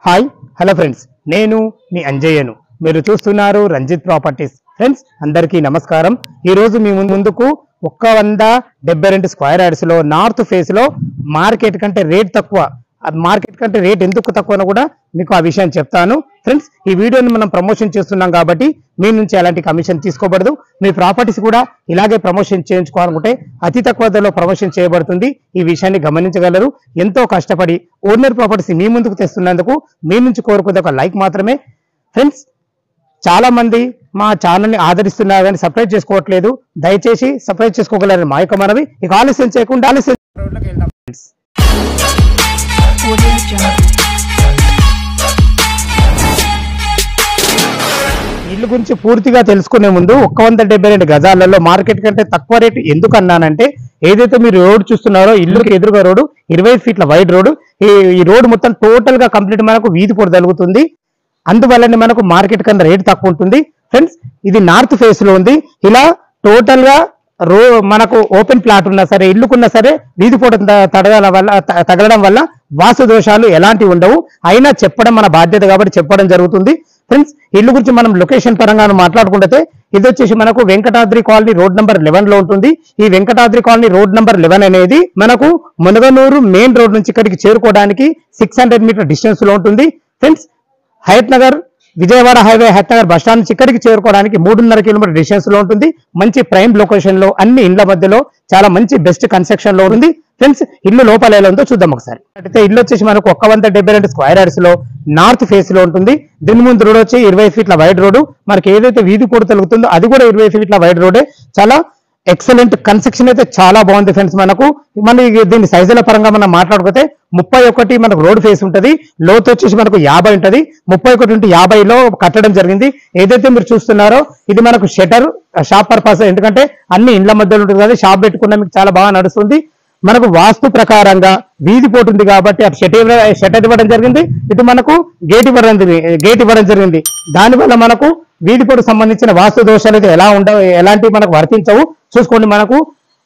Hi hello friends, నేను మీ అంజయ్యను. మీరు చూస్తున్నారు రంజిత్ ప్రాపర్టీస్. ఫ్రెండ్స్ అందరికీ నమస్కారం. ఈరోజు మీ ముందుకు 172 స్క్వేర్ యార్డ్స్ లో నార్త్ ఫేస్ లో మార్కెట్ కంటే రేట్ తక్కువ. మార్కెట్ కంటే రేట్ ఎందుకు తక్కువ కూడా మీకు ఆ విషయం చెప్తాను. ఫ్రెండ్స్, ఈ వీడియోని మనం ప్రమోషన్ చేస్తున్నాం కాబట్టి మీ నుంచి ఎలాంటి కమిషన్ తీసుకోబడదు. మీ ప్రాపర్టీస్ కూడా ఇలాగే ప్రమోషన్ చేయించుకోవాలనుకుంటే అతి తక్కువ ధరలో ప్రమోషన్ చేయబడుతుంది. ఈ విషయాన్ని గమనించగలరు. ఎంతో కష్టపడి ఓనర్ ప్రాపర్టీస్ మీ ముందుకు తెస్తున్నందుకు మీ నుంచి కోరుకునే ఒక లైక్ మాత్రమే. ఫ్రెండ్స్, చాలా మంది మా ఛానల్ని ఆదరిస్తున్నారు కానీ సబ్స్క్రైబ్ చేసుకోవట్లేదు. దయచేసి సబ్స్క్రైబ్ చేసుకోగలరని మా యొక్క మనవి. ఇక ఆలస్యం చేయకుండా రోడ్లోకి వెళ్దాం ఫ్రెండ్స్. ఇల్లు గురించి పూర్తిగా తెలుసుకునే ముందు 172 గజాలలో మార్కెట్ కంటే తక్కువ రేటు ఎందుకు అన్నానంటే, ఏదైతే మీరు రోడ్ చూస్తున్నారో ఇల్లుకి ఎదురుగా రోడ్డు 25 ఫీట్ల వైడ్ రోడ్డు. ఈ రోడ్డు మొత్తం టోటల్ గా కంప్లీట్ మనకు వీధి పొడి తగులుతుంది. అందువల్లనే మనకు మార్కెట్ కన్నా రేటు తక్కువ ఉంటుంది. ఫ్రెండ్స్, ఇది నార్త్ ఫేస్ లో ఉంది. ఇలా టోటల్ గా మనకు ఓపెన్ ప్లాట్ ఉన్నా సరే, ఇల్లుకున్నా సరే వీధి పొడి తగలడం వల్ల వాస్తు దోషాలు ఎలాంటివి ఉండవు. అయినా చెప్పడం మన బాధ్యత కాబట్టి చెప్పడం జరుగుతుంది. ఫ్రెండ్స్, ఇల్లు గురించి మనం లొకేషన్ పరంగా మాట్లాడుకుంటే, ఇది వచ్చేసి మనకు వెంకటాద్రి కాలనీ రోడ్ నెంబర్ 11 లో ఉంటుంది. ఈ వెంకటాద్రి కాలనీ రోడ్ నెంబర్ 11 అనేది మనకు మునగనూరు మెయిన్ రోడ్ నుంచి ఇక్కడికి చేరుకోవడానికి 600 మీటర్ డిస్టెన్స్ లో ఉంటుంది. Friends, Hayath Nagar Vijayawada highway Hayath Nagar bus stand నుంచి ఇక్కడికి చేరుకోవడానికి 3.5 కిలోమీటర్ డిస్టెన్స్ లో ఉంటుంది. మంచి ప్రైమ్ లొకేషన్ లో, అన్ని ఇండ్ల మధ్యలో చాలా మంచి బెస్ట్ కన్స్ట్రక్షన్ లో ఉంది. ఫ్రెండ్స్, ఇల్లు లోపల ఎలా ఉందో చూద్దాం ఒకసారి. అయితే ఇల్లు వచ్చేసి మనకు 172 స్క్వేర్ యార్డ్స్ లో నార్త్ ఫేస్ లో ఉంటుంది. దీని ముందు రోడ్ వచ్చి 20 ఫీట్ల వైడ్ రోడ్డు. మనకి ఏదైతే వీధి పొడి తగులుతుందో అది కూడా 20 ఫీట్ల వైడ్ రోడ్డే. చాలా ఎక్సలెంట్ కన్స్ట్రక్షన్ అయితే చాలా బాగుంది. ఫ్రెండ్స్, మన దీని సైజుల పరంగా మనం మాట్లాడుకుంటే 31 మనకు రోడ్ ఫేస్ ఉంటుంది. లోతు వచ్చేసి మనకు 50 ఉంటుంది. 31 × 50లో కట్టడం జరిగింది. ఏదైతే మీరు చూస్తున్నారో ఇది మనకు షటర్ షాప్ పర్పస్, ఎందుకంటే అన్ని ఇండ్ల మధ్యలో ఉంటుంది కదా, షాప్ పెట్టుకున్నా మీకు చాలా బాగా నడుస్తుంది. మనకు వాస్తు ప్రకారంగా వీధి పోతుంది కాబట్టి అటు షటర్ ఇవ్వడం జరిగింది, ఇటు మనకు గేట్ ఇవ్వడం జరిగింది. దానివల్ల మనకు వీధి పోటుకు సంబంధించిన వాస్తు దోషాలు అయితే ఎలాంటివి మనకు వర్తించవు. చూసుకోండి, మనకు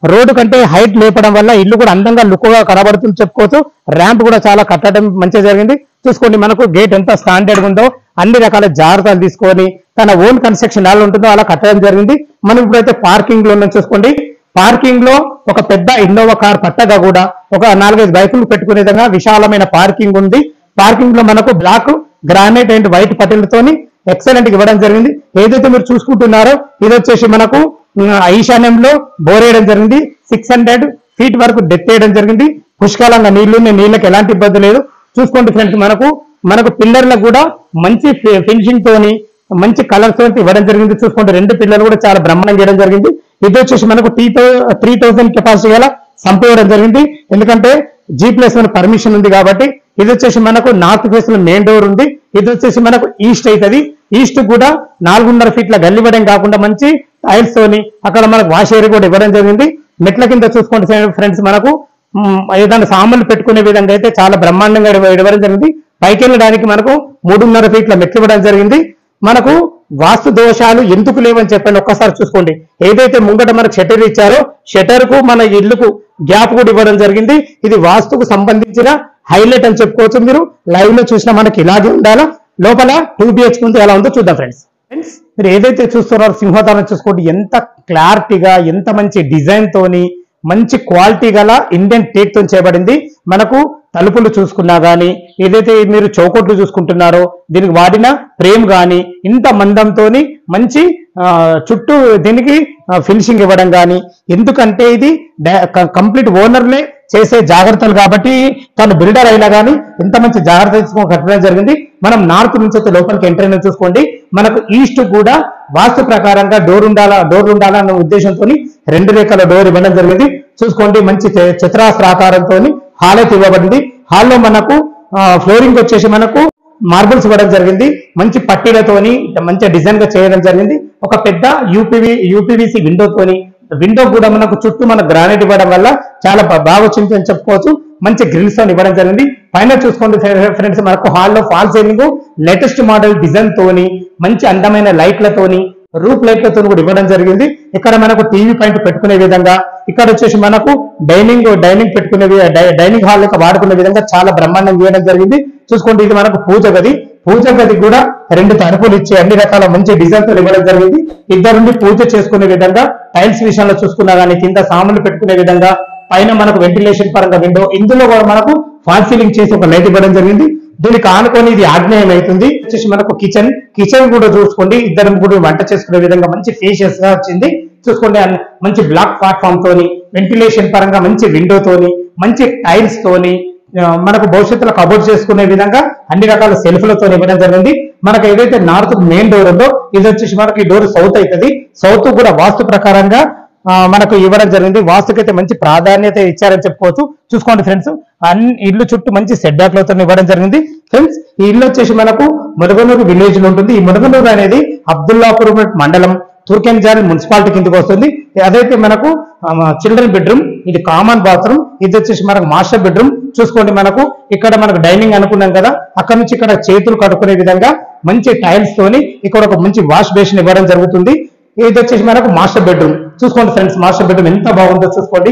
రోడ్డు కంటే హైట్ లేపడం వల్ల ఇల్లు కూడా అందంగా లుక్గా కనబడుతుంది చెప్పుకోవచ్చు. ర్యాంప్ కూడా చాలా కట్టడం మంచిగా జరిగింది. చూసుకోండి, మనకు గేట్ ఎంత స్టాండర్డ్ ఉందో అన్ని రకాల జాగ్రత్తలు తీసుకొని తన ఓన్ కన్స్ట్రక్షన్ ఎలా ఉంటుందో అలా కట్టడం జరిగింది. మనం ఇప్పుడైతే పార్కింగ్ లో చూసుకోండి. పార్కింగ్ లో ఒక పెద్ద ఇన్నోవా కార్ పట్టగా కూడా ఒక 4-5 బైకులు పెట్టుకునే విధంగా విశాలమైన పార్కింగ్ ఉంది. పార్కింగ్ లో మనకు బ్లాక్ గ్రానైట్ అండ్ వైట్ పట్టెలతోని ఎక్సలెంట్ ఇవ్వడం జరిగింది. ఏదైతే మీరు చూసుకుంటున్నారో ఇది వచ్చేసి మనకు ఈశాన్యంలో బోర్ వేయడం జరిగింది. 600 ఫీట్ వరకు డెత్ వేయడం జరిగింది. పుష్కలంగా నీళ్ళకి ఎలాంటి ఇబ్బంది లేదు. చూసుకోండి ఫ్రెండ్స్, మనకు పిల్లర్లకు కూడా మంచి ఫినిషింగ్ తోని మంచి కలర్స్ తో ఇవ్వడం జరిగింది. చూసుకోండి, 2 పిల్లలు కూడా చాలా బ్రహ్మాండంగా చేయడం జరిగింది. ఇది వచ్చేసి మనకు 3000 కెపాసిటీ గల సంప్ ఇవ్వడం జరిగింది. ఎందుకంటే G+1 పర్మిషన్ ఉంది కాబట్టి. ఇది వచ్చేసి మనకు నార్త్ ఫేస్ లో మెయిన్ డోర్ ఉంది. ఇది వచ్చేసి మనకు ఈస్ట్ అవుతుంది. ఈస్ట్ కూడా 4.5 ఫీట్ల గల్లి ఇవ్వడం కాకుండా మంచి టైల్స్ తోని అక్కడ మనకు వాష్ ఏరియా కూడా ఇవ్వడం జరిగింది. మెట్ల కింద చూసుకోండి ఫ్రెండ్స్, మనకు ఏదైనా సామాన్లు పెట్టుకునే విధంగా అయితే చాలా బ్రహ్మాండంగా ఇవ్వడం జరిగింది. పైకి వెళ్ళడానికి మనకు 3.5 ఫీట్ల మెట్లు ఇవ్వడం జరిగింది. మనకు వాస్తు దోషాలు ఎందుకు లేవని చెప్పండి ఒక్కసారి చూసుకోండి. ఏదైతే ముంగట మనకు షటర్ ఇచ్చారో షటర్ కు మన ఇల్లుకు గ్యాప్ కూడా ఇవ్వడం జరిగింది. ఇది వాస్తుకు సంబంధించిన హైలైట్ అని చెప్పుకోవచ్చు. మీరు లైవ్ లో చూసినా మనకి ఇలాగే ఉండాలా. లోపల 2 BHK ఉంది, ఎలా ఉందో చూద్దాం ఫ్రెండ్స్. మీరు ఏదైతే చూస్తున్నారో సింహద్వారం చూసుకోండి, ఎంత క్లారిటీగా ఎంత మంచి డిజైన్ తోని మంచి క్వాలిటీ గల ఇండియన్ టేక్ తో చేయబడింది. మనకు తలుపులు చూసుకున్నా గానీ, ఏదైతే మీరు చౌకట్లు చూసుకుంటున్నారో దీనికి వాడిన ఫ్రేమ్ గానీ ఇంత మందంతో మంచి చుట్టూ దీనికి ఫినిషింగ్ ఇవ్వడం కానీ, ఎందుకంటే ఇది కంప్లీట్ ఓనర్లే చేసే జాగ్రత్తలు కాబట్టి తను బిల్డర్ అయినా కానీ ఇంత మంచి జాగ్రత్త తీసుకొని కట్టడం జరిగింది. మనం నార్త్ నుంచి అయితే లోపలికి ఎంటర్ అయిన చూసుకోండి, మనకు ఈస్ట్ కూడా వాస్తు ప్రకారంగా డోర్ ఉండాలన్న ఉద్దేశంతో 2 రేఖల డోర్ ఇవ్వడం జరిగింది. చూసుకోండి, మంచి చతురాస్ర ఆకారంతో హాల్ అయితే ఇవ్వబడింది. హాల్లో మనకు ఫ్లోరింగ్ వచ్చేసి మనకు మార్బుల్స్ ఇవ్వడం జరిగింది. మంచి పట్టీలతోని మంచి డిజైన్ గా చేయడం జరిగింది. ఒక పెద్ద యూపీవీసీ విండో కూడా మనకు చుట్టూ మన గ్రానైట్ ఇవ్వడం వల్ల చాలా బాగా వచ్చింది అని చెప్పుకోవచ్చు. మంచి గ్రిల్స్ తో ఇవ్వడం జరిగింది. పైన చూసుకోండి ఫ్రెండ్స్, మనకు హాల్లో fall ceiling latest model design తోని మంచి అందమైన లైట్లతోని రూప్ లైట్లతో కూడా ఇవ్వడం జరిగింది. ఇక్కడ మనకు టీవీ పాయింట్ పెట్టుకునే విధంగా ఇక్కడ వచ్చేసి మనకు డైనింగ్ పెట్టుకునే డైనింగ్ హాల్ లెక్క వాడుకునే విధంగా చాలా బ్రహ్మాండం చేయడం జరిగింది. చూసుకోండి, ఇది మనకు పూజ గది కూడా 2 తలుపులు ఇచ్చి అన్ని రకాల మంచి డిజైన్ తో ఇవ్వడం జరిగింది. ఇద్దరుండి పూజ చేసుకునే విధంగా, టైల్స్ విషయంలో చూసుకున్నా కానీ కింద సామాన్లు పెట్టుకునే విధంగా, పైన మనకు వెంటిలేషన్ పరంగా విండో, ఇందులో కూడా మనకు ఫాల్ సీలింగ్ చేసి ఒక లైట్ ఇవ్వడం జరిగింది. దీనికి ఆనుకొని ఇది ఆగ్నేయం అవుతుంది. వచ్చేసి మనకు కిచెన్ కూడా చూసుకోండి, ఇద్దరు కూడా వంట చేసుకునే విధంగా మంచి ఫేషియస్ గా వచ్చింది. చూసుకోండి, మంచి బ్లాక్ ప్లాట్ఫామ్ తోని, వెంటిలేషన్ పరంగా మంచి విండో తోని, మంచి టైల్స్ తోని, మనకు భవిష్యత్తులో కబోర్డ్ చేసుకునే విధంగా అన్ని రకాల సెల్ఫ్లతో ఇవ్వడం జరిగింది. మనకు ఏదైతే నార్త్ మెయిన్ డోర్ ఉందో ఇది వచ్చేసి మనకి డోర్ సౌత్ అవుతుంది. సౌత్ కూడా వాస్తు ప్రకారంగా మనకు ఇవ్వడం జరిగింది. వాస్తుకైతే మంచి ప్రాధాన్యత ఇచ్చారని చెప్పుకోవచ్చు. చూసుకోండి ఫ్రెండ్స్, ఇల్లు చుట్టూ మంచి సెట్ బ్యాక్ లతో ఇవ్వడం జరిగింది. ఫ్రెండ్స్, ఈ ఇల్లు వచ్చేసి మనకు మునగనూరు విలేజ్ లో ఉంటుంది. ఈ మునగనూరు అనేది అబ్దుల్లాపూర్ మండలం, తుర్కెంజాన్ మున్సిపాలిటీ కిందకి వస్తుంది. అదైతే మనకు చిల్డ్రన్ బెడ్రూమ్, ఇది కామన్ బాత్రూమ్, ఇది వచ్చేసి మనకు మాస్టర్ బెడ్రూమ్. చూసుకోండి, మనకు ఇక్కడ మనకు డైనింగ్ అనుకున్నాం కదా, అక్కడ నుంచి ఇక్కడ చేతులు కడుక్కునే విధంగా మంచి టైల్స్ తోని ఇక్కడ ఒక మంచి వాష్ బేసిన్ ఇవ్వడం జరుగుతుంది. ఇది వచ్చేసి మనకు మాస్టర్ బెడ్రూమ్. చూసుకోండి ఫ్రెండ్స్, మాస్టర్ బెడ్రూమ్ ఎంత బాగుందో చూసుకోండి.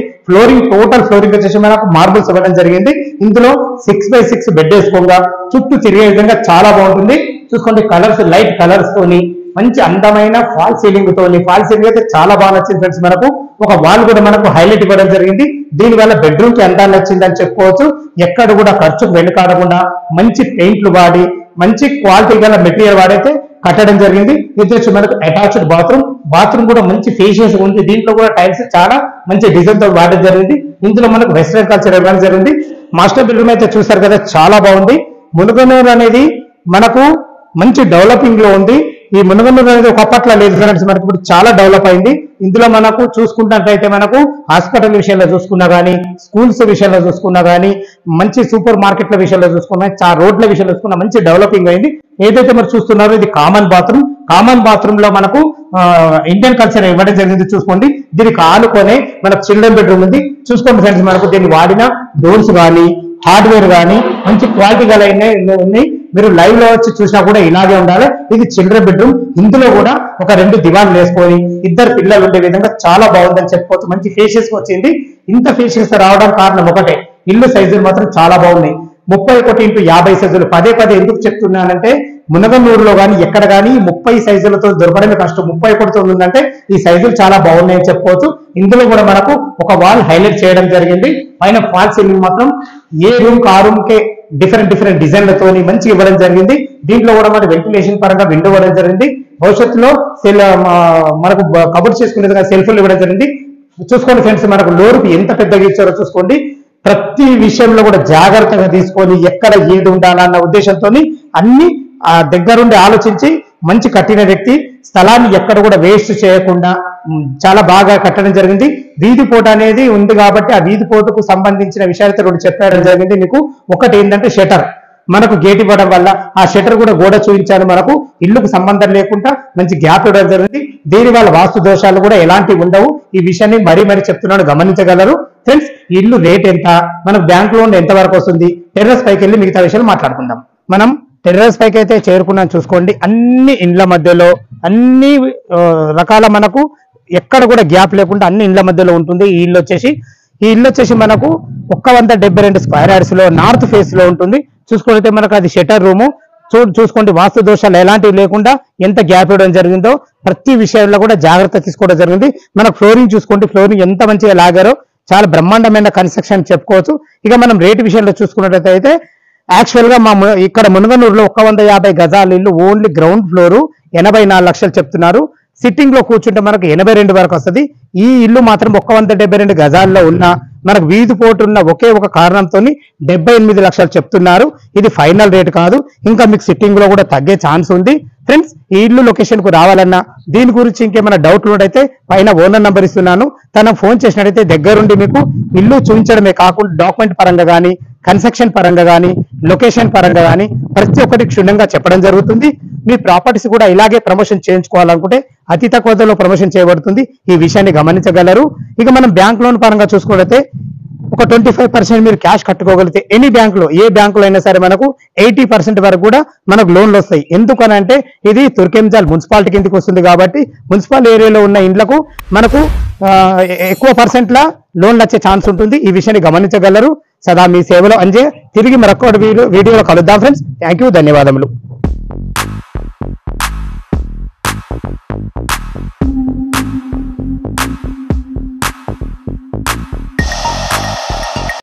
టోటల్ ఫ్లోరింగ్ వచ్చేసి మనకు మార్బుల్స్ ఇవ్వడం జరిగింది. ఇందులో 6x6 బెడ్ వేసుకోగా చుట్టూ తిరిగే విధంగా చాలా బాగుంటుంది. చూసుకోండి, కలర్స్ లైట్ కలర్స్ తోని మంచి అందమైన ఫాల్ సీలింగ్ తోని, ఫాల్ సీలింగ్ అయితే చాలా బాగా నచ్చింది ఫ్రెండ్స్. మనకు ఒక వాల్ కూడా మనకు హైలైట్ ఇవ్వడం జరిగింది. దీనివల్ల బెడ్రూమ్ కి అందాన్ని నచ్చిందని చెప్పుకోవచ్చు. ఎక్కడ కూడా ఖర్చుకు వెనుకాడకుండా మంచి పెయింట్లు వాడి, మంచి క్వాలిటీ గల మెటీరియల్ వాడైతే కట్టడం జరిగింది. ఇది వచ్చి మనకు అటాచ్డ్ బాత్రూమ్ కూడా మంచి ఫేషియస్ ఉంది. దీంట్లో కూడా టైల్స్ చాలా మంచి డిజైన్ తో వాడడం జరిగింది. ఇందులో మనకు వెస్ట్రన్ కల్చర్ ఇవ్వడం జరిగింది. మాస్టర్ బెడ్రూమ్ అయితే చూస్తారు కదా, చాలా బాగుంది. మునగనూరు అనేది మనకు మంచి డెవలపింగ్ లో ఉంది. ఈ మునగనూరు అనేది ఒకప్పట్లో లేదు ఫ్రెండ్స్, మనకి ఇప్పుడు చాలా డెవలప్ అయింది. ఇందులో మనకు చూసుకున్నట్లయితే మనకు హాస్పిటల్ విషయంలో చూసుకున్నా కానీ, స్కూల్స్ విషయంలో చూసుకున్నా కానీ, మంచి సూపర్ మార్కెట్ల విషయంలో చూసుకున్నా, రోడ్ల విషయంలో చూసుకున్నా మంచి డెవలపింగ్ అయింది. ఏదైతే మీరు చూస్తున్నారో ఇది కామన్ బాత్రూమ్ లో మనకు ఇండియన్ కల్చర్ ఇవ్వడం జరిగింది. చూసుకోండి, దీనికి ఆనుకొనే మనకు చిల్డ్రన్ బెడ్రూమ్ ఉంది. చూసుకోండి ఫ్రెండ్స్, మనకు దీన్ని వాడిన డోర్స్ కానీ, హార్డ్వేర్ కానీ మంచి క్వాలిటీ గల ఉన్నాయి. మీరు లైవ్ లో వచ్చి చూసినా కూడా ఇలాగే ఉండాలి. ఇది చిల్డ్రన్ బెడ్రూమ్. ఇందులో కూడా ఒక 2 దివాన్లు వేసుకొని ఇద్దరు పిల్లలు ఉండే విధంగా చాలా బాగుందని చెప్పుకోవచ్చు. మంచి ఫేషియస్ వచ్చింది. ఇంత ఫేషియస్ రావడం కారణం ఒకటే, ఇల్లు సైజులు మాత్రం చాలా బాగున్నాయి. 31x50 సైజులు. పదే ఎందుకు చెప్తున్నానంటే, మునగనూరులో కానీ ఎక్కడ కానీ 30 సైజులతో దొరకడమే కష్టం. 30 ఉందంటే ఈ సైజులు చాలా బాగున్నాయని చెప్పుకోవచ్చు. ఇందులో కూడా మనకు ఒక వాల్ హైలైట్ చేయడం జరిగింది. పైన ఫాల్ సీలింగ్ మాత్రం ఏ రూమ్ కి ఆ రూమ్ కే డిఫరెంట్ డిజైన్లతో మంచి ఇవ్వడం జరిగింది. దీంట్లో కూడా మనకి వెంటిలేషన్ పరంగా విండో ఇవ్వడం జరిగింది. భవిష్యత్తులో మనకు కబోర్డ్ చేసుకునే సెల్ఫ్లు ఇవ్వడం జరిగింది. చూసుకోండి ఫ్రెండ్స్, మనకు లోరుకు ఎంత పెద్దగా ఇచ్చారో చూసుకోండి. ప్రతి విషయంలో కూడా జాగ్రత్తగా తీసుకొని ఎక్కడ ఏది ఉండాలన్న ఉద్దేశంతో అన్ని దగ్గరుండి ఆలోచించి మంచి కట్టిన వ్యక్తి. స్థలాన్ని ఎక్కడ కూడా వేస్ట్ చేయకుండా చాలా బాగా కట్టడం జరిగింది. వీధి పోటు అనేది ఉంది కాబట్టి ఆ వీధి పోటుకు సంబంధించిన విషయాలతో కూడా చెప్పడం జరిగింది మీకు. ఒకటి ఏంటంటే షటర్, మనకు గేట్ ఇవ్వడం వల్ల ఆ షటర్ కూడా గోడ చూపించాను. మనకు ఇల్లుకు సంబంధం లేకుండా మంచి గ్యాప్ ఇవ్వడం జరిగింది. దీని వల్ల వాస్తు దోషాలు కూడా ఎలాంటివి ఉండవు. ఈ విషయాన్ని మరీ చెప్తున్నాను, గమనించగలరు ఫ్రెండ్స్. ఈ ఇల్లు రేట్ ఎంత, మనకు బ్యాంక్ లోన్ ఎంత వరకు వస్తుంది, టెర్రస్ పైకి వెళ్ళి మిగతా విషయాలు మాట్లాడుకుందాం. మనం టెర్రస్ పైకి అయితే చేరుకున్నాం. చూసుకోండి, అన్ని ఇండ్ల మధ్యలో అన్ని రకాల మనకు ఎక్కడ కూడా గ్యాప్ లేకుండా అన్ని ఇండ్ల మధ్యలో ఉంటుంది. ఈ ఇల్లు వచ్చేసి మనకు 172 స్క్వేర్ యార్డ్స్ లో నార్త్ ఫేస్ లో ఉంటుంది. చూసుకుంటే మనకు అది షటర్ రూము. చూసుకోండి, వాస్తు దోషాలు ఎలాంటివి లేకుండా ఎంత గ్యాప్ ఇవ్వడం జరిగిందో ప్రతి విషయంలో కూడా జాగ్రత్త తీసుకోవడం జరిగింది. మనకు ఫ్లోరింగ్ చూసుకోండి, ఫ్లోరింగ్ ఎంత మంచిగా లాగారో, చాలా బ్రహ్మాండమైన కన్స్ట్రక్షన్ చెప్పుకోవచ్చు. ఇక మనం రేటు విషయంలో చూసుకున్నట్లయితే యాక్చువల్ గా ఇక్కడ మునగనూరులో 150 గజాల ఇల్లు ఓన్లీ గ్రౌండ్ ఫ్లోర్ 84 లక్షలు చెప్తున్నారు. సిట్టింగ్ లో కూర్చుంటే మనకు 82 వరకు వస్తుంది. ఈ ఇల్లు మాత్రం 172 గజాల్లో ఉన్న మనకు వీధి పోటు ఉన్న ఒకే ఒక కారణంతో 78 లక్షలు చెప్తున్నారు. ఇది ఫైనల్ రేట్ కాదు, ఇంకా మీకు సిట్టింగ్ లో కూడా తగ్గే ఛాన్స్ ఉంది. ఫ్రెండ్స్, ఈ ఇల్లు లొకేషన్ కు రావాలన్నా దీని గురించి ఇంకేమైనా డౌట్లు అయితే పైన ఓనర్ నంబర్ ఇస్తున్నాను, తన ఫోన్ చేసినట్టయితే దగ్గరుండి మీకు ఇల్లు చూపించడమే కాకుండా డాక్యుమెంట్ పరంగా కానీ, కన్స్ట్రక్షన్ పరంగా కానీ, లొకేషన్ పరంగా కానీ ప్రతి ఒక్కటి క్షుణ్ణంగా చెప్పడం జరుగుతుంది. మీ ప్రాపర్టీస్ కూడా ఇలాగే ప్రమోషన్ చేయించుకోవాలనుకుంటే అతి తక్కువ ధరలో ప్రమోషన్ చేయబడుతుంది. ఈ విషయాన్ని గమనించగలరు. ఇక మనం బ్యాంక్ లోన్ పరంగా చూసుకున్నట్లయితే ఒక 25% మీరు క్యాష్ కట్టుకోగలిగితే ఎనీ బ్యాంకులో, ఏ బ్యాంకులో అయినా సరే మనకు 80% వరకు కూడా మనకు లోన్లు వస్తాయి. ఎందుకనంటే ఇది తుర్కెంజాల్ మున్సిపాలిటీ కిందకి వస్తుంది కాబట్టి మున్సిపల్ ఏరియాలో ఉన్న ఇండ్లకు మనకు ఎక్కువ పర్సెంట్ల లోన్లు వచ్చే ఛాన్స్ ఉంటుంది. ఈ విషయాన్ని గమనించగలరు. సదా మీ సేవలో అంజయ్. తిరిగి మరొక వీడియోలో కలుద్దాం ఫ్రెండ్స్. థ్యాంక్ యూ, ధన్యవాదములు.